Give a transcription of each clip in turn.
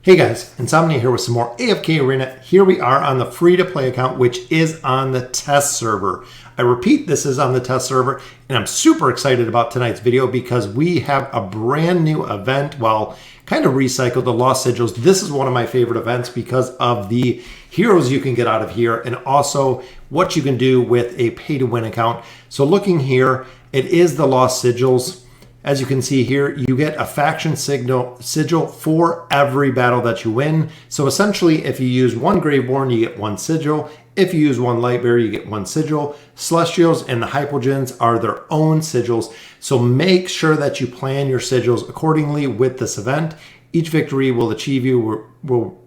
Hey guys, Insomnia here with some more AFK Arena. Here we are on the free-to-play account, which is on the test server. I repeat, this is on the test server, and I'm super excited about tonight's video because we have a brand new event, well, kind of recycled, the Lost Sigils. This is one of my favorite events because of the heroes you can get out of here and also what you can do with a pay-to-win account. So looking here, it is the Lost Sigils. As you can see here, you get a faction sigil for every battle that you win. So essentially, if you use one Graveborn, you get one sigil. If you use one Lightbearer, you get one sigil. Celestials and the Hypogeans are their own sigils. So make sure that you plan your sigils accordingly with this event. Each victory will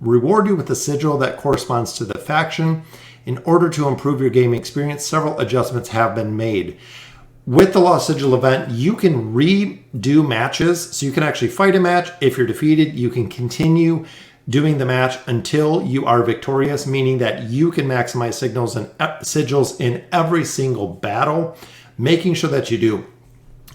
reward you with a sigil that corresponds to the faction. In order to improve your gaming experience, several adjustments have been made. With the Lost Sigil event, you can redo matches. So you can actually fight a match. If you're defeated, you can continue doing the match until you are victorious, meaning that you can maximize sigils in every single battle, making sure that you do.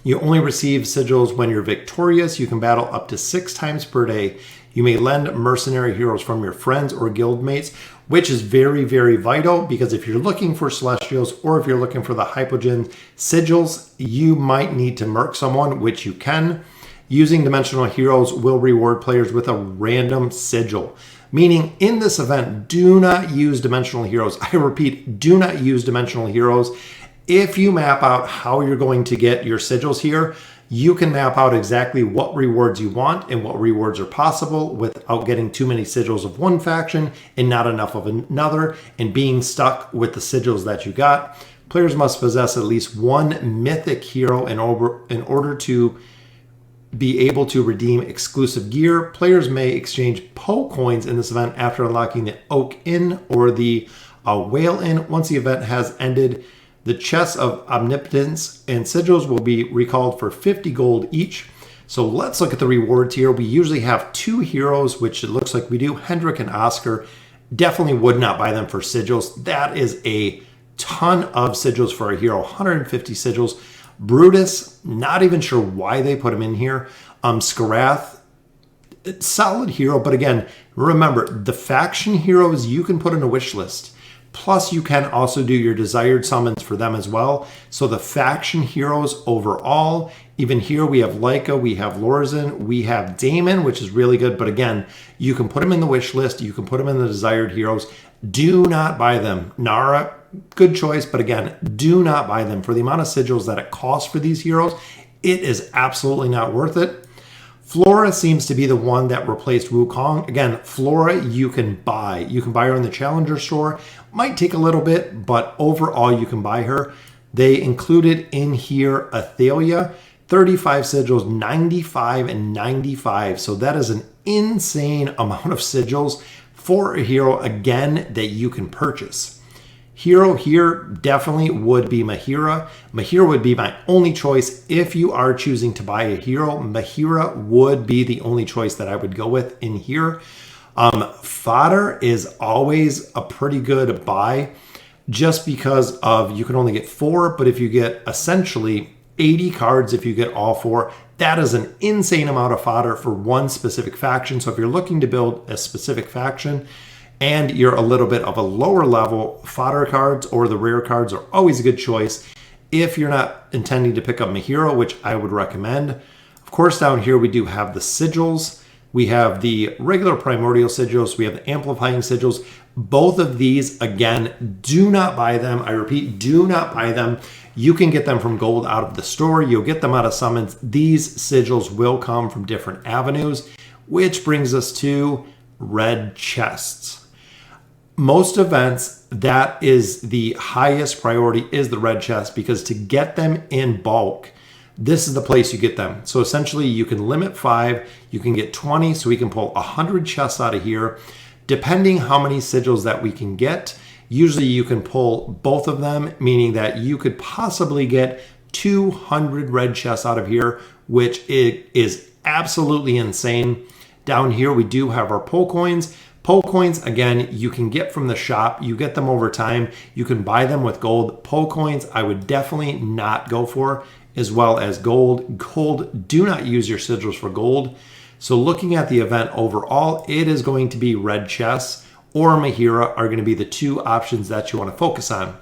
You only receive sigils when you're victorious. You can battle up to 6 times per day. You may lend mercenary heroes from your friends or guildmates, which is very, very vital because if you're looking for Celestials or if you're looking for the Hypogean sigils, you might need to merc someone, which you can. Using dimensional heroes will reward players with a random sigil, meaning in this event, do not use dimensional heroes. I repeat, do not use dimensional heroes. If you map out how you're going to get your sigils here, you can map out exactly what rewards you want and what rewards are possible without getting too many sigils of one faction and not enough of another and being stuck with the sigils that you got. Players must possess at least one mythic hero in order to be able to redeem exclusive gear. Players may exchange PO coins in this event after unlocking the Oak Inn or the Whale Inn. Once the event has ended, the chests of omnipotence and sigils will be recalled for 50 gold each. So let's look at the rewards here. We usually have 2 heroes, which it looks like we do, Hendrik and Oscar. Definitely would not buy them for sigils. That is a ton of sigils for a hero, 150 sigils. Brutus, not even sure why they put him in here. Skarath, solid hero, but again, remember, the faction heroes you can put in a wish list. Plus, you can also do your desired summons for them as well. So the faction heroes overall, even here we have Leica, we have Lorzen, we have Damon, which is really good. But again, you can put them in the wish list. You can put them in the desired heroes. Do not buy them. Nara, good choice. But again, do not buy them. For the amount of sigils that it costs for these heroes, it is absolutely not worth it. Flora seems to be the one that replaced Wukong. Again, Flora you can buy. You can buy her in the Challenger store. Might take a little bit, but overall you can buy her. They included in here Athalia, 35 sigils, 95 and 95. So that is an insane amount of sigils for a hero, again, that you can purchase. Hero here definitely would be Mehira. Mehira would be my only choice. If you are choosing to buy a hero, Mehira would be the only choice that I would go with in here. Fodder is always a pretty good buy just because of you can only get 4, but if you get essentially 80 cards, if you get all 4, that is an insane amount of fodder for one specific faction. So if you're looking to build a specific faction, and you're a little bit of a lower level, fodder cards or the rare cards are always a good choice if you're not intending to pick up Mehira, which I would recommend. Of course, down here we do have the sigils. We have the regular primordial sigils. We have the amplifying sigils. Both of these, again, do not buy them. I repeat, do not buy them. You can get them from gold out of the store. You'll get them out of summons. These sigils will come from different avenues, which brings us to red chests. Most events, that is the highest priority is the red chest because to get them in bulk, this is the place you get them. So essentially you can limit 5, you can get 20, so we can pull 100 chests out of here. Depending how many sigils that we can get, usually you can pull both of them, meaning that you could possibly get 200 red chests out of here, which is absolutely insane. Down here we do have our PO coins. PO coins, again, you can get from the shop. You get them over time. You can buy them with gold. PO coins, I would definitely not go for, as well as gold. Gold, do not use your sigils for gold. So looking at the event overall, it is going to be red chess or Mehira are going to be the two options that you want to focus on.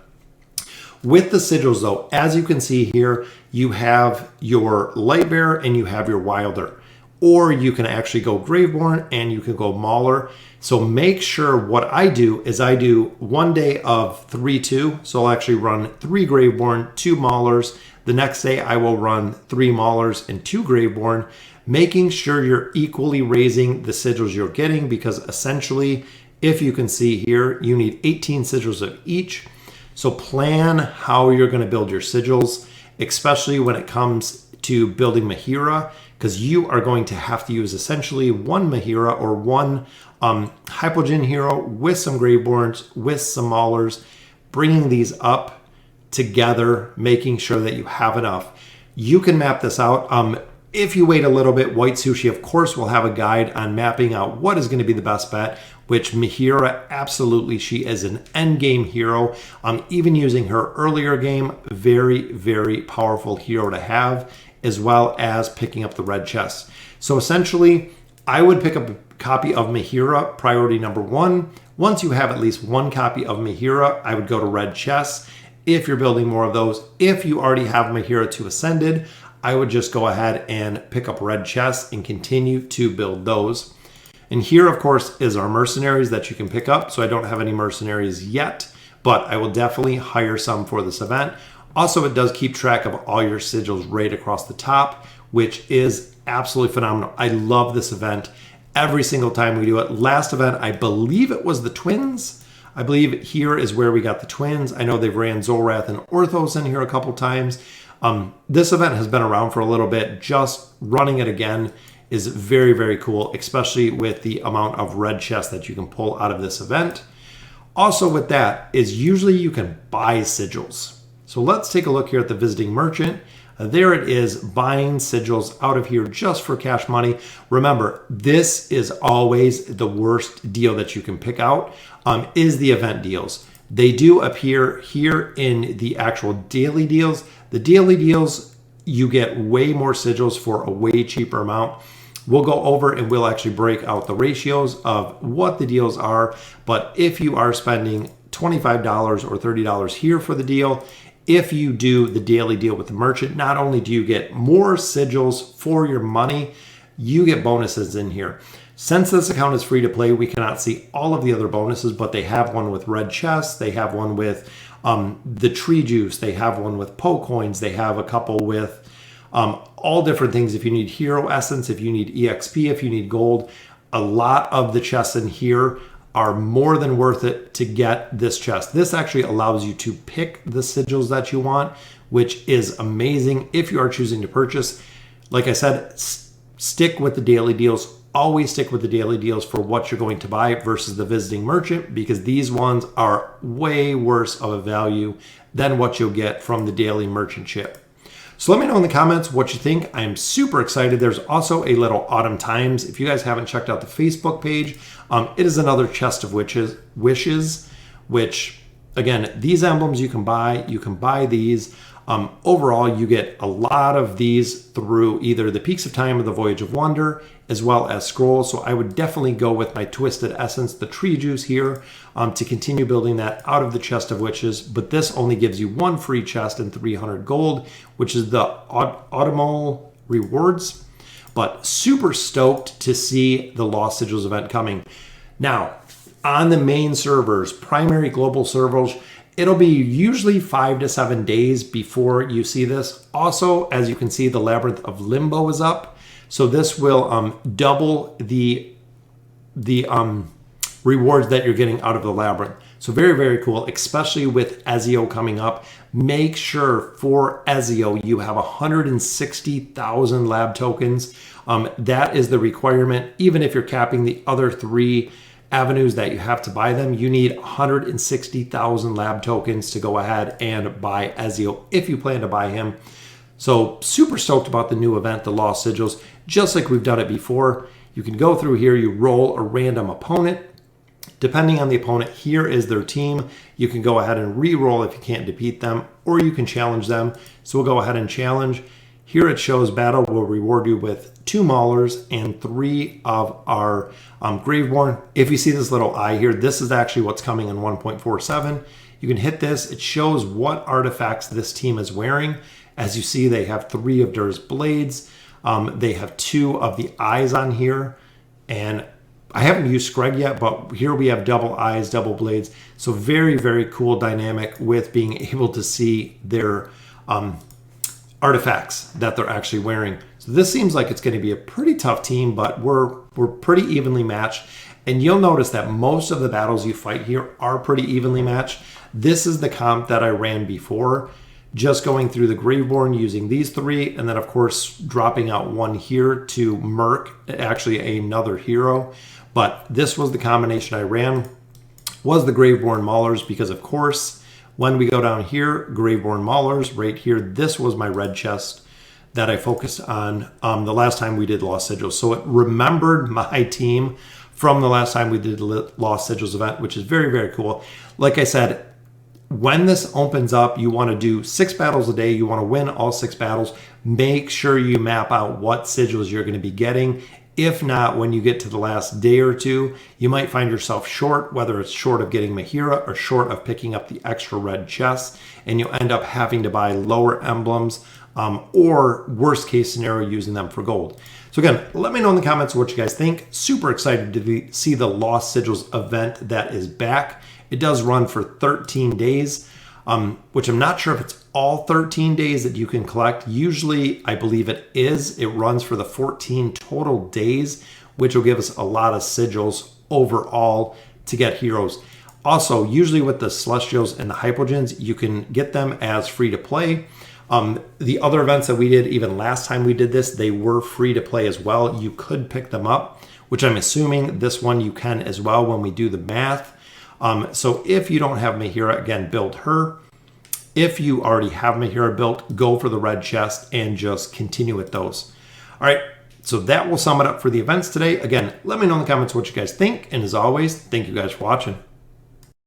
With the sigils though, as you can see here, you have your Lightbearer and you have your Wilder. Or you can actually go Graveborn and you can go Mauler. So make sure what I do is I do 1 day of 3-2. So I'll actually run 3 Graveborn, 2 Maulers. The next day I will run 3 Maulers and 2 Graveborn, making sure you're equally raising the sigils you're getting, because essentially, if you can see here, you need 18 sigils of each. So plan how you're going to build your sigils, especially when it comes to building Mehira, because you are going to have to use essentially 1 Mehira or 1 Hypogean hero with some Graveborns, with some Maulers, bringing these up together, making sure that you have enough. You can map this out. If you wait a little bit, White Sushi, of course, will have a guide on mapping out what is going to be the best bet, which Mehira, absolutely, she is an end game hero. Even using her earlier game, very, very powerful hero to have, as well as picking up the red chest. So essentially, I would pick up a copy of Mehira, priority number 1. Once you have at least 1 copy of Mehira, I would go to red chest. If you're building more of those, if you already have Mehira 2 Ascended, I would just go ahead and pick up red chests and continue to build those. And here, of course, is our mercenaries that you can pick up. So I don't have any mercenaries yet, but I will definitely hire some for this event. Also, it does keep track of all your sigils right across the top, which is absolutely phenomenal. I love this event every single time we do it. Last event, I believe it was the twins. I believe here is where we got the twins. I know they've ran Zolrath and Orthos in here a couple times. This event has been around for a little bit. Just running it again is very, very cool, especially with the amount of red chests that you can pull out of this event. Also with that is usually you can buy sigils. So let's take a look here at the Visiting Merchant. There it is, buying sigils out of here just for cash money. Remember, this is always the worst deal that you can pick out, is the event deals. They do appear here in the actual daily deals. The daily deals, you get way more sigils for a way cheaper amount. We'll go over and we'll actually break out the ratios of what the deals are. But if you are spending $25 or $30 here for the deal, if you do the daily deal with the merchant, not only do you get more sigils for your money, you get bonuses in here. Since this account is free to play, we cannot see all of the other bonuses, but they have one with red chests, they have one with the tree juice, they have one with Poe coins, they have a couple with all different things. If you need hero essence, if you need EXP, if you need gold, a lot of the chests in here are more than worth it to get this chest. This actually allows you to pick the sigils that you want, which is amazing if you are choosing to purchase. Like I said, stick with the daily deals. Always stick with the daily deals for what you're going to buy versus the Visiting Merchant, because these ones are way worse of a value than what you'll get from the daily merchant ship. So let me know in the comments what you think. I'm super excited. There's also a little Autumn Times. If you guys haven't checked out the Facebook page, it is another chest of wishes, which again, these emblems you can buy. You can buy these. Overall, you get a lot of these through either the Peaks of Time or the Voyage of Wonder, as well as scrolls. So I would definitely go with my Twisted Essence, the Tree Juice here, to continue building that out of the Chest of Witches. But this only gives you 1 free chest and 300 gold, which is the Autumnal Rewards. But super stoked to see the Lost Sigils event coming. Now, on the main servers, primary global servers, it'll be usually 5 to 7 days before you see this. Also, as you can see, the Labyrinth of Limbo is up. So this will double the rewards that you're getting out of the Labyrinth. So very, very cool, especially with Ezio coming up. Make sure for Ezio, you have 160,000 lab tokens. That is the requirement. Even if you're capping the other 3 avenues that you have to buy them, you need 160,000 lab tokens to go ahead and buy Ezio if you plan to buy him. So super stoked about the new event, the Lost Sigils. Just like we've done it before, you can go through here, you roll a random opponent. Depending on the opponent, here is their team. You can go ahead and re-roll if you can't defeat them, or you can challenge them. So we'll go ahead and challenge. Here it shows battle will reward you with 2 Maulers and 3 of our Graveborn. If you see this little eye here, this is actually what's coming in 1.47. You can hit this. It shows what artifacts this team is wearing. As you see, they have 3 of Dur's Blades. They have 2 of the eyes on here. And I haven't used Screg yet, but here we have double eyes, double blades. So very, very cool dynamic with being able to see their artifacts that they're actually wearing. So this seems like it's going to be a pretty tough team, but we're pretty evenly matched. And you'll notice that most of the battles you fight here are pretty evenly matched. This is the comp that I ran before, just going through the Graveborn using these 3, and then of course dropping out 1 here to Merc, actually another hero. But this was the combination I ran, was the Graveborn Maulers, because of course when we go down here, Graveborn Maulers, right here, this was my red chest that I focused on the last time we did Lost Sigils. So it remembered my team from the last time we did the Lost Sigils event, which is very, very cool. Like I said, when this opens up, you want to do 6 battles a day. You want to win all 6 battles. Make sure you map out what sigils you're going to be getting. If not, when you get to the last day or 2, you might find yourself short, whether it's short of getting Mehira or short of picking up the extra red chests, and you'll end up having to buy lower emblems or worst case scenario, using them for gold. So again, let me know in the comments what you guys think. Super excited to see the Lost Sigils event that is back. It does run for 13 days, which I'm not sure if it's all 13 days that you can collect. Usually, I believe it is. It runs for the 14 total days, which will give us a lot of sigils overall to get heroes. Also, usually with the Celestials and the Hypogens, you can get them as free to play. The other events that we did, even last time we did this, they were free to play as well. You could pick them up, which I'm assuming this one you can as well when we do the math. So if you don't have Mehira, again, build her. If you already have Mehira built, go for the red chest and just continue with those. All right, so that will sum it up for the events today. Again, let me know in the comments what you guys think. And as always, thank you guys for watching.